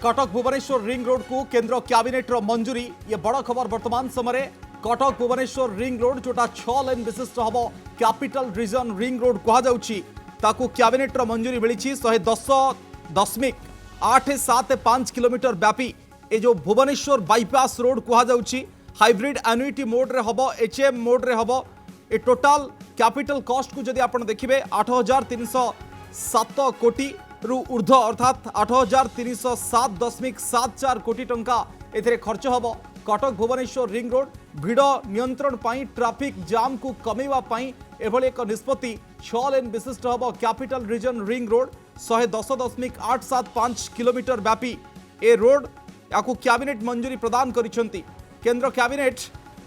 Cuttack Bhubaneswar ring road को केंद्र cabinet मंजूरी। ये बड़ खबर वर्तमान समय कटक भुवनेश्वर रिंग रोड जोटा 6 लेन विशिष्ट हम कैपिटल रीजन रिंग रोड कहुच्छी कैबिनेट मंजूरी मिली 110.875 किलोमीटर व्यापी ए जो भुवनेश्वर बाईपास रोड कहुच्छी हाइब्रिड एनुइटी मोड रे हम एचएम मोड रे हम ए टोटाल कैपिटल कॉस्ट को जदि आपण देखिए 8,307 कोटी रु ऊर्ध्व अर्थात 8,307.74 कोटी टंका एथिरे खर्च हम कटक भुवनेश्वर रिंग रोड भिड़ नियंत्रण पाई ट्रैफिक जाम को कमेवा पाई एभली एक निष्पत्ति 6 लेन विशिष्ट हम capital region ring road 110.875 kilometre व्यापी ए रोड याकू कैबिनेट मंजूरी प्रदान करिसेंती। केंद्र कैबिनेट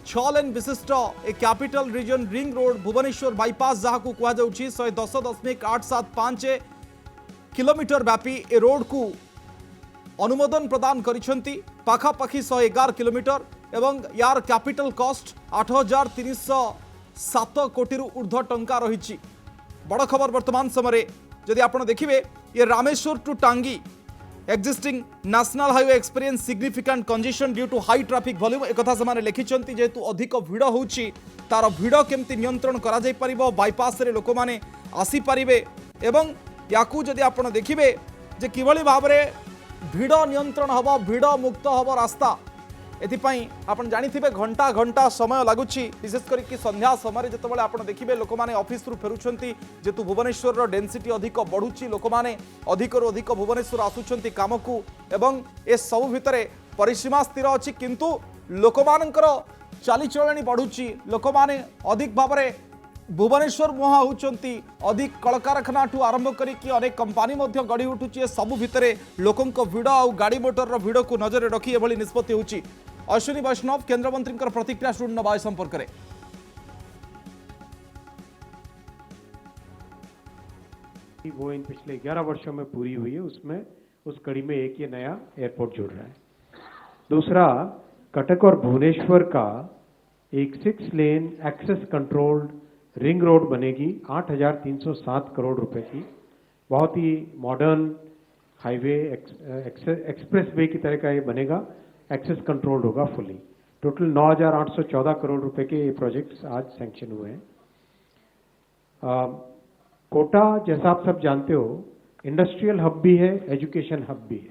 6 लेन विशिष्ट ए capital region ring road Bhubaneswar bypass जहाँ कहुच्छी 110.875 किलोमीटर व्यापी ए रोड को अनुमोदन प्रदान करिसेंती पाखापाखि 111 किलोमीटर एवं यार कैपिटल कॉस्ट 8,307 कोटी रु ऊर्ध्व टंका रही। बड़ खबर वर्तमान समय जदि आपण देखिए ये Rameswar to Tangi existing national highway experience significant congestion due to high traffic volume एक कथा से लिखिं जेहेतु अधिक भिड़ होची तार भिड़ केमती नियंत्रण करा जाय परिबो बाईपास रे लोक माने आसी परिबे एवं याकू जदि आपण देखिए जे किभली भाव में भिड़ नियंत्रण हम भिड़ मुक्त हम रास्ता एथिपाई आपण जानिथिबे घंटा घंटा समय लगुची विशेष करके संध्या समय जितेबाला आपण देखिए लोक मैंने ऑफिस रु फेरुछंती जेतु भुवनेश्वर डेंसिटी अधिक बढ़ुची लोक मैंने अधिक रु अधिक भुवनेश्वर आसुछंती काम को एवं ए सब भितरे परिसीमा स्थिर अच्छी किंतु लोक मानकर चालीचलणी बढ़ुची लोक मैंने अधिक भाव में भुवनेश्वर मुहा होती अधिक कलकारखाना ठू आरंभ करके अनेक कंपानी गढ़ी उठुची सबु भितर लोकों भिड़ आ गाड़ी मोटर भिड़ को नजर रखी एभली निष्पत्ति होची। अश्विनी वैष्णव केंद्र मंत्री प्रतिक्रिया शून्य नवा संपर्क में वो इन पिछले 11 वर्षों में पूरी हुई है उसमें उस कड़ी में एक ये नया एयरपोर्ट जुड़ रहा है। दूसरा कटक और भुवनेश्वर का एक 6 lane access controlled ring road बनेगी 8,307 करोड़ रुपए की बहुत ही मॉडर्न हाईवे एक्सप्रेस वे की तरह का ये बनेगा। एक्सेस कंट्रोल्ड होगा फुली। टोटल 9,814 करोड़ रुपए के ये प्रोजेक्ट्स आज सैंक्शन हुए हैं। कोटा जैसा आप सब जानते हो इंडस्ट्रियल हब भी है, एजुकेशन हब भी है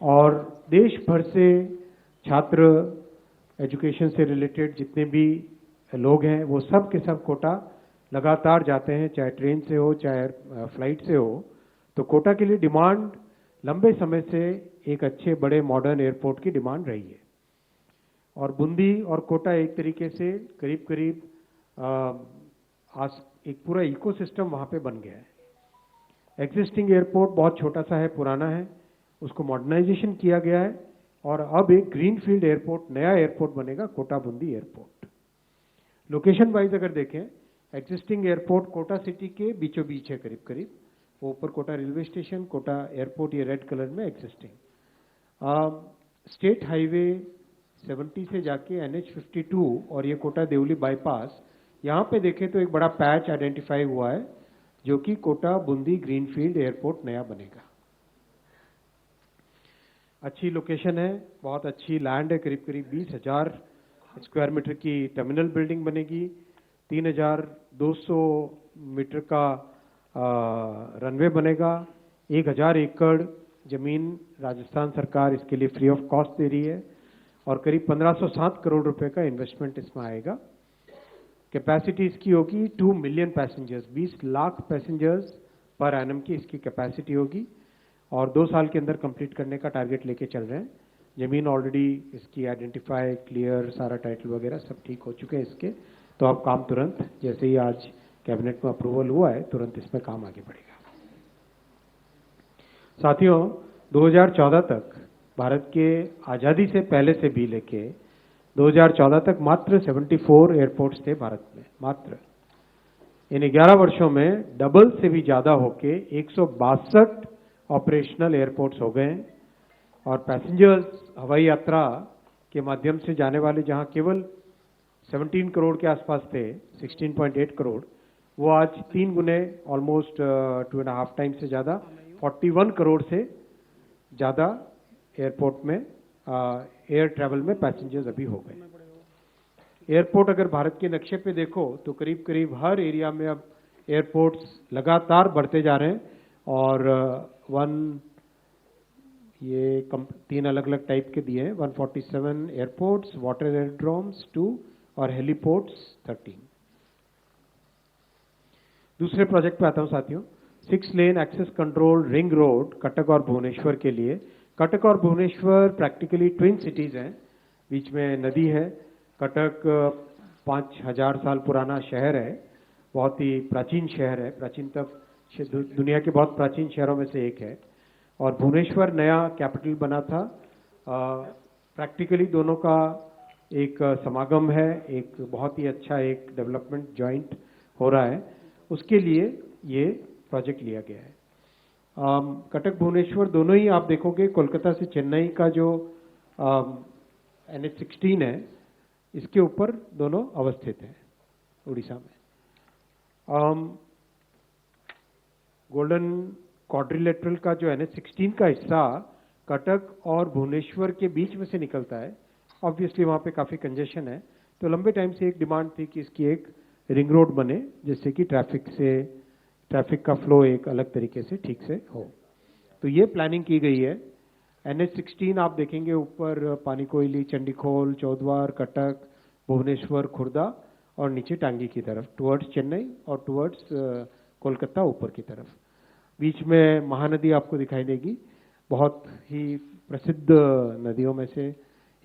और देश भर से छात्र एजुकेशन से रिलेटेड जितने भी लोग हैं वो सब के सब कोटा लगातार जाते हैं, चाहे ट्रेन से हो चाहे फ्लाइट से हो। तो कोटा के लिए डिमांड लंबे समय से एक अच्छे बड़े मॉडर्न एयरपोर्ट की डिमांड रही है और बूंदी और कोटा एक तरीके से करीब करीब आज एक पूरा इकोसिस्टम वहाँ पे बन गया है। एग्जिस्टिंग एयरपोर्ट बहुत छोटा सा है, पुराना है, उसको मॉडर्नाइजेशन किया गया है और अब एक ग्रीनफील्ड एयरपोर्ट नया एयरपोर्ट बनेगा Kota Bundi airport. Location wise अगर देखें एग्जिस्टिंग एयरपोर्ट कोटा सिटी के बीचों बीच है करीब करीब, वो ऊपर Kota railway station Kota airport ये रेड कलर में एग्जिस्टिंग। स्टेट हाईवे 70 से जाके NH52 और ये कोटा देवली बाईपास यहाँ पे देखें तो एक बड़ा पैच आइडेंटिफाई हुआ है जो कि कोटा बूंदी ग्रीनफील्ड एयरपोर्ट नया बनेगा। अच्छी लोकेशन है, बहुत अच्छी लैंड है, करीब करीब 20,000 स्क्वायर मीटर की टर्मिनल बिल्डिंग बनेगी, 3,200 मीटर का रनवे बनेगा, 1,000 एकड़ जमीन राजस्थान सरकार इसके लिए फ्री ऑफ कॉस्ट दे रही है और करीब 1,507 करोड़ रुपए का इन्वेस्टमेंट इसमें आएगा। कैपेसिटी इसकी होगी 2 million passengers, 20 lakh passengers per annum की इसकी कैपेसिटी होगी और 2 साल के अंदर कंप्लीट करने का टारगेट लेके चल रहे हैं। जमीन ऑलरेडी इसकी आइडेंटिफाई क्लियर सारा टाइटल वगैरह सब ठीक हो चुके हैं इसके, तो अब काम तुरंत जैसे ही आज कैबिनेट में अप्रूवल हुआ है तुरंत इसमें काम आगे बढ़ेगा। साथियों 2014 तक भारत के आज़ादी से पहले से भी लेके 2014 तक मात्र 74 एयरपोर्ट्स थे भारत में। मात्र इन 11 वर्षों में डबल से भी ज़्यादा होके 162 ऑपरेशनल एयरपोर्ट्स हो गए और पैसेंजर्स हवाई यात्रा के माध्यम से जाने वाले जहां केवल 17 करोड़ के आसपास थे, 16.8 करोड़, वो आज 3 गुने ऑलमोस्ट 2.5 टाइम से ज़्यादा 41 करोड़ से ज़्यादा एयरपोर्ट में एयर ट्रैवल में पैसेंजर्स अभी हो गए। एयरपोर्ट अगर भारत के नक्शे पे देखो तो करीब करीब हर एरिया में अब एयरपोर्ट्स लगातार बढ़ते जा रहे हैं और ये 3 अलग अलग टाइप के दिए हैं, 147 एयरपोर्ट्स, वाटर एयरड्रोम्स 2 और हेलीपोर्ट्स 13। दूसरे प्रोजेक्ट पे आता हूं साथियों, 6 lane access control ring road Cuttack और भुवनेश्वर के लिए। कटक और भुवनेश्वर प्रैक्टिकली ट्विन सिटीज हैं, बीच में नदी है। कटक 5000 साल पुराना शहर है, बहुत ही प्राचीन शहर है, प्राचीनतम दुनिया के बहुत प्राचीन शहरों में से एक है। और भुवनेश्वर नया कैपिटल बना था। प्रैक्टिकली दोनों का एक समागम है, एक बहुत ही अच्छा एक डेवलपमेंट जॉइंट हो रहा है, उसके लिए ये प्रोजेक्ट लिया गया है। कटक भुवनेश्वर दोनों ही आप देखोगे कोलकाता से चेन्नई का जो NH16 है, इसके ऊपर दोनों अवस्थित है उड़ीसा में। गोल्डन क्वाड्रिलेटरल का जो NH16 का हिस्सा कटक और भुवनेश्वर के बीच में से निकलता है। ऑब्वियसली वहाँ पे काफ़ी कंजेशन है, तो लंबे टाइम से एक डिमांड थी कि इसकी एक रिंग रोड बने, जिससे कि ट्रैफिक का फ्लो एक अलग तरीके से ठीक से हो। तो ये प्लानिंग की गई है। NH16 आप देखेंगे ऊपर पानीकोयली, चंडीखोल, चौद्वार, कटक, भुवनेश्वर, खुर्दा और नीचे टांगी की तरफ टुवर्ड्स चेन्नई और टुवर्ड्स कोलकाता ऊपर की तरफ। बीच में महानदी आपको दिखाई देगी, बहुत ही प्रसिद्ध नदियों में से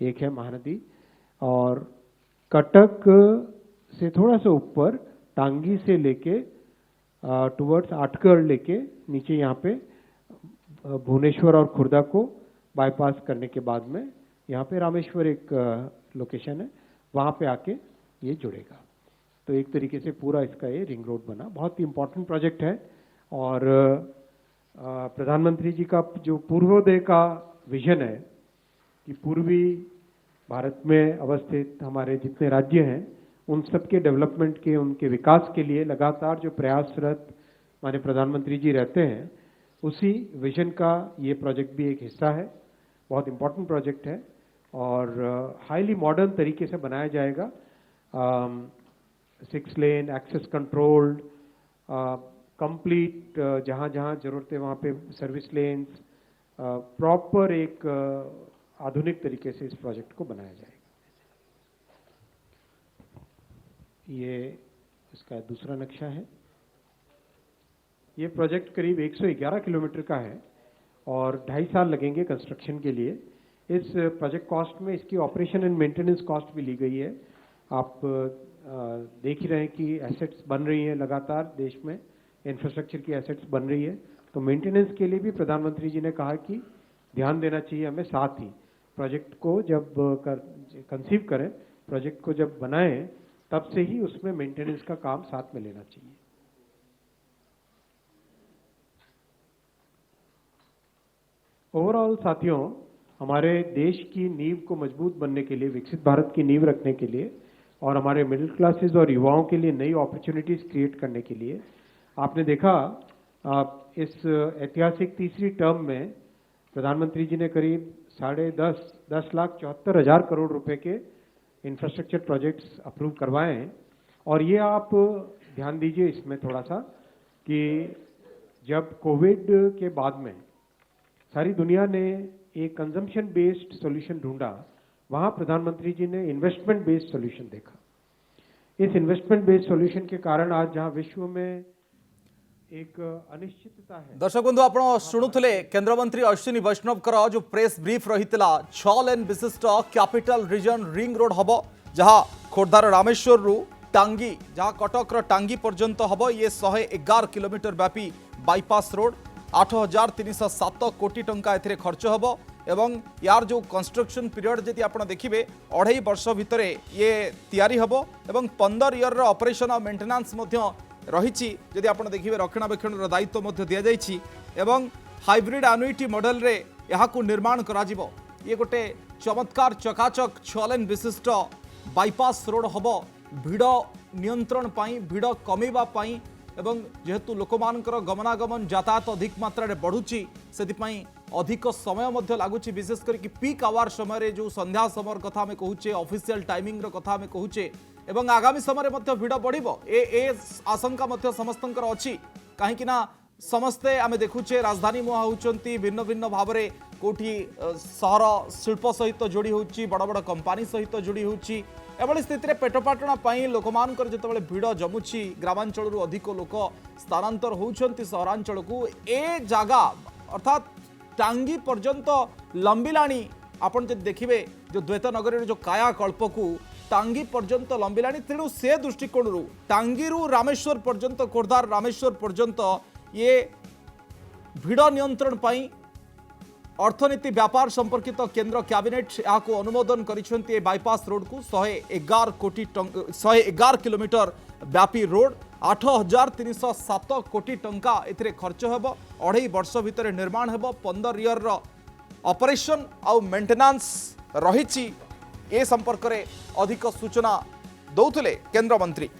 एक है महानदी। और कटक से थोड़ा सा ऊपर टांगी से लेके टुवर्ड्स आटगढ़ लेके नीचे यहाँ पे भुवनेश्वर और खुर्दा को बाईपास करने के बाद में यहाँ पे रामेश्वर एक लोकेशन है, वहाँ पे आके ये जुड़ेगा। तो एक तरीके से पूरा इसका ये रिंग रोड बना, बहुत ही इम्पोर्टेंट प्रोजेक्ट है। और प्रधानमंत्री जी का जो पूर्वोदय का विजन है कि पूर्वी भारत में अवस्थित हमारे जितने राज्य हैं उन सब के डेवलपमेंट के, उनके विकास के लिए लगातार जो प्रयासरत हमारे प्रधानमंत्री जी रहते हैं, उसी विजन का ये प्रोजेक्ट भी एक हिस्सा है। बहुत इम्पोर्टेंट प्रोजेक्ट है और हाईली मॉडर्न तरीके से बनाया जाएगा। 6 लेन एक्सेस कंट्रोल्ड, कंप्लीट, जहाँ जहाँ जरूरत है वहाँ पे सर्विस लेन्स, प्रॉपर एक आधुनिक तरीके से इस प्रोजेक्ट को बनाया जाएगा। ये इसका दूसरा नक्शा है। ये प्रोजेक्ट करीब 111 किलोमीटर का है और 2.5 साल लगेंगे कंस्ट्रक्शन के लिए। इस प्रोजेक्ट कॉस्ट में इसकी ऑपरेशन एंड मेंटेनेंस कॉस्ट भी ली गई है। आप देख ही रहे हैं कि एसेट्स बन रही हैं लगातार, देश में इंफ्रास्ट्रक्चर की एसेट्स बन रही है, तो मेंटेनेंस के लिए भी प्रधानमंत्री जी ने कहा कि ध्यान देना चाहिए हमें। साथ ही प्रोजेक्ट को जब कंसीव करें, प्रोजेक्ट को जब बनाएं, तब से ही उसमें मेंटेनेंस का काम साथ में लेना चाहिए। ओवरऑल साथियों, हमारे देश की नींव को मजबूत बनने के लिए, विकसित भारत की नींव रखने के लिए और हमारे मिडिल क्लासेस और युवाओं के लिए नई अपॉर्चुनिटीज क्रिएट करने के लिए आपने देखा इस ऐतिहासिक तीसरी टर्म में प्रधानमंत्री जी ने करीब 10,74,000 करोड़ रुपए के इंफ्रास्ट्रक्चर प्रोजेक्ट्स अप्रूव करवाए हैं। और ये आप ध्यान दीजिए इसमें थोड़ा सा कि जब कोविड के बाद में सारी दुनिया ने एक कंजम्पशन बेस्ड सॉल्यूशन ढूंढा, वहां प्रधानमंत्री जी ने इन्वेस्टमेंट बेस्ड सॉल्यूशन देखा। इस इन्वेस्टमेंट बेस्ड सॉल्यूशन के कारण आज जहां विश्व में एक अनिश्चितता है। दर्शक बंधु, आप शुणुले केंद्रमंत्री अश्विनी वैष्णव जो प्रेस ब्रीफ रही 6 लेन विशिष्ट कैपिटल रीजन रिंग रोड हम, जहाँ खोर्धार रामेश्वर रु टांगी, जहाँ कटक टांगी पर्यंत हम। ये 111 किलोमीटर व्यापी बाईपास रोड, 8,307 कोटी टंका एथिरे खर्च हम। एवं यार जो कंस्ट्रक्शन पीरियड जदि आप देखिए 2.5 वर्ष भितर ये तैयारी हम एवं 15 इयर ऑपरेशन और मेंटेनेंस रही। जदि आप देखिए रक्षणाबेक्षण दायित्व दि जाइए एवं हाइब्रिड एनुइटी मॉडल रे यहाँ निर्माण करा जिवो। ये गोटे चमत्कार चकाचक 6 लेन विशिष्ट बाईपास रोड हम, भिड़ नियंत्रण पाई, भिड़ कमेवा एवं जेहेतु लोक गमनागमन यातायात अधिक मात्रा बढ़ुची से अधिक समय मध्य लगुच विशेषकर कि पीक आवर समय जो संध्या समय कथा आम कहूचे ऑफिशियल टाइमिंग कथा आम कहूचे एवं आगामी समय मध्य भिड़ बढ़िबो ए आशंका मध्य समस्तंकर अछि कहीं ना समस्ते आम देखुचे राजधानी मुहा होउचंती भिन्न भिन्न भाव में कोठी सहर शिल्प सहित जोड़ी होउची बड़ बड़ कंपनी सहित जोड़ी होउची एभली स्थिति में पेटपाटणा लोक मानकर जितेबाला भिड़ जमुची ग्रामांचल अधिक लोक स्थानांतर होउचंती सहरांचल को ए जगह अर्थात टांगी पर्यंत लंबिलाणी आपण जब देखिए जो द्वैत नगर जो कायाकल्प को टांगी पर्यंत लंबिलाणी तेणु से दृष्टिकोण टांगी रामेश्वर पर्यंत खोर्धार रामेश्वर पर्यंत ये भिड़ नियंत्रण पाई अर्थनीति व्यापार संपर्कित केंद्र कैबिनेट यहाँ अनुमोदन करिसेंती बाईपास रोड को 111 किलोमीटर व्यापी रोड 8,307 कोटी टंका एथिरे खर्च हेबो 2.5 वर्ष भितर निर्माण हेबो 15 ईयर ऑपरेशन आउ मेंटेनेंस रहिछि ए संपर्क रे अधिक सूचना दौथले केंद्र मंत्री।